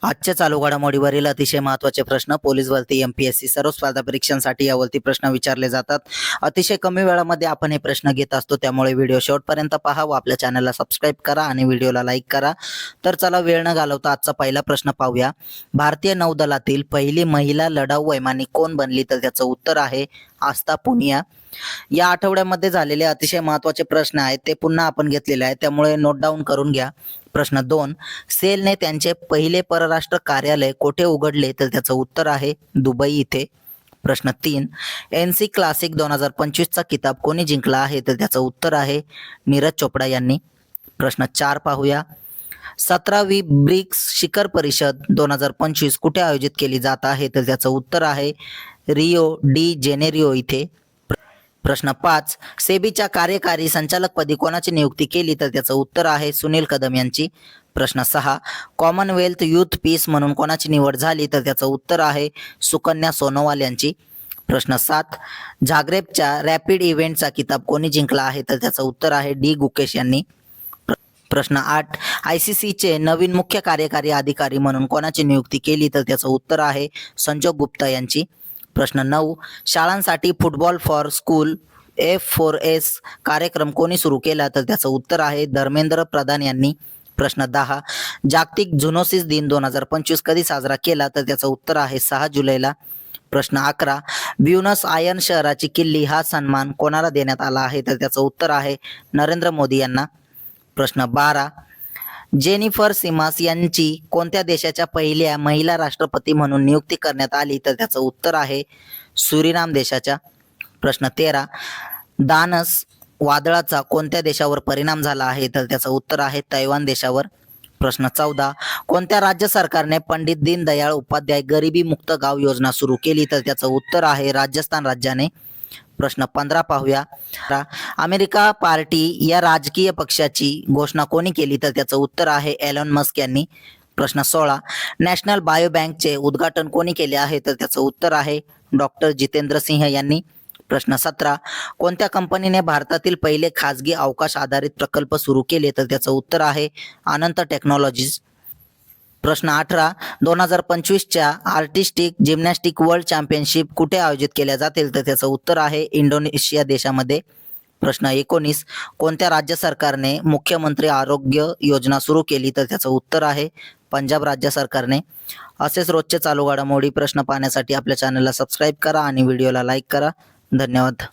आजच्या चालू घडामोडीवरील अतिशय महत्त्वाचे प्रश्न पोलीस भरती, एमपीएससी सर्व स्पर्धा परीक्षांसाठी यावरती प्रश्न विचारले जातात. अतिशय कमी वेळामध्ये आपण हे प्रश्न घेत असतो, त्यामुळे व्हिडिओ शेवटपर्यंत पहा व आपल्या चॅनलला सबस्क्राईब करा आणि व्हिडिओला लाईक करा. तर चला वेळ न घालवता आजचा पहिला प्रश्न पाहूया. भारतीय नौदलातील पहिली महिला लढाऊ वैमानिक कोण बनली? तर त्याचं उत्तर आहे आस्था पुनिया. या आठवड्यामध्ये झालेले अतिशय महत्त्वाचे प्रश्न आहेत, ते पुन्हा आपण घेतलेले आहेत, त्यामुळे नोट डाऊन करून घ्या. प्रश्न 2, सेलने त्यांचे पहिले परराष्ट्र कार्यालय कोठे उघडले? तर त्याचं उत्तर आहे दुबई इथे. प्रश्न 3, NC क्लासिक 2025चा किताब कोणी जिंकला आहे? तर त्याचं उत्तर आहे नीरज चोपडा यांनी. प्रश्न 4 पाहूया. 17वी ब्रिक्स शिखर परिषद 2025 कुठे आयोजित केली जात आहे? तर त्याचं उत्तर आहे रिओ डी जेनेरिओ इथे. प्रश्न 5, सेबीच्या कार्यकारी संचालकपदी कोणाची नियुक्ती केली? तर त्याचं उत्तर आहे सुनील कदम यांची. प्रश्न 6, कॉमनवेल्थ यूथ पीस म्हणून कोणाची निवड झाली? तर त्याचं उत्तर आहे सुकन्या सोनोवाल यांची. प्रश्न 7, झाग्रेबच्या रॅपिड इव्हेंटचा किताब कोणी जिंकला आहे? तर त्याचं उत्तर आहे डी गुकेश यांनी. प्रश्न 8, ICCचे नवीन मुख्य कार्यकारी अधिकारी म्हणून कोणाची नियुक्ती केली? तर त्याचं उत्तर आहे संजोग गुप्ता यांची. प्रश्न 9, शाळांसाठी फुटबॉल फॉर स्कूल F4S कार्यक्रम कोणी सुरू केला? तर त्याचं उत्तर आहे धर्मेंद्र प्रधान यांनी. प्रश्न 10, जागतिक झुनोसिस दिन 2025 कधी साजरा केला? तर त्याचं उत्तर आहे 6 जुलैला. प्रश्न 11, ब्युनस आयर्स शहराची किल्ली हा सन्मान कोणाला देण्यात आला आहे? तर त्याचं उत्तर आहे नरेंद्र मोदी यांना. प्रश्न 12, जेनिफर सिमास यांची कोणत्या देशाच्या पहिल्या महिला राष्ट्रपती म्हणून नियुक्ती करण्यात आली? तर त्याचं उत्तर आहे सुरिनाम देशाच्या. प्रश्न 13, दानस वादळाचा कोणत्या देशावर परिणाम झाला आहे? तर त्याचं उत्तर आहे तैवान देशावर. प्रश्न 14, कोणत्या राज्य सरकारने पंडित दीनदयाळ उपाध्याय गरिबी मुक्त गाव योजना सुरू केली? तर त्याचं उत्तर आहे राजस्थान राज्याने. प्रश्न 15 पाहूया. अमेरिका पार्टी या राजकीय पक्षाची घोषणा कोणी केली? तर त्याचं उत्तर आहे एलॉन मस्क यांनी. प्रश्न 16, नॅशनल बायो बँकचे उद्घाटन कोणी केले आहे? तर त्याचं उत्तर आहे डॉक्टर जितेंद्र सिंह यांनी. प्रश्न 17, कोणत्या कंपनीने भारतातील पहिले खाजगी अवकाश आधारित प्रकल्प सुरू केले? तर त्याचं उत्तर आहे अनंत टेक्नॉलॉजीज. प्रश्न 18, 2025च्या आर्टिस्टिक जिम्नॅस्टिक वर्ल्ड चॅम्पियनशिप कुठे आयोजित केल्या जातील? तर त्याचं उत्तर आहे इंडोनेशिया देशामध्ये. प्रश्न 19, कोणत्या राज्य सरकारने मुख्यमंत्री आरोग्य योजना सुरू केली? तर त्याचं उत्तर आहे पंजाब राज्य सरकारने. असेच रोजचे चालू घडामोडी प्रश्न पाहण्यासाठी आपल्या चॅनलला सबस्क्राईब करा आणि व्हिडिओला लाईक करा. धन्यवाद.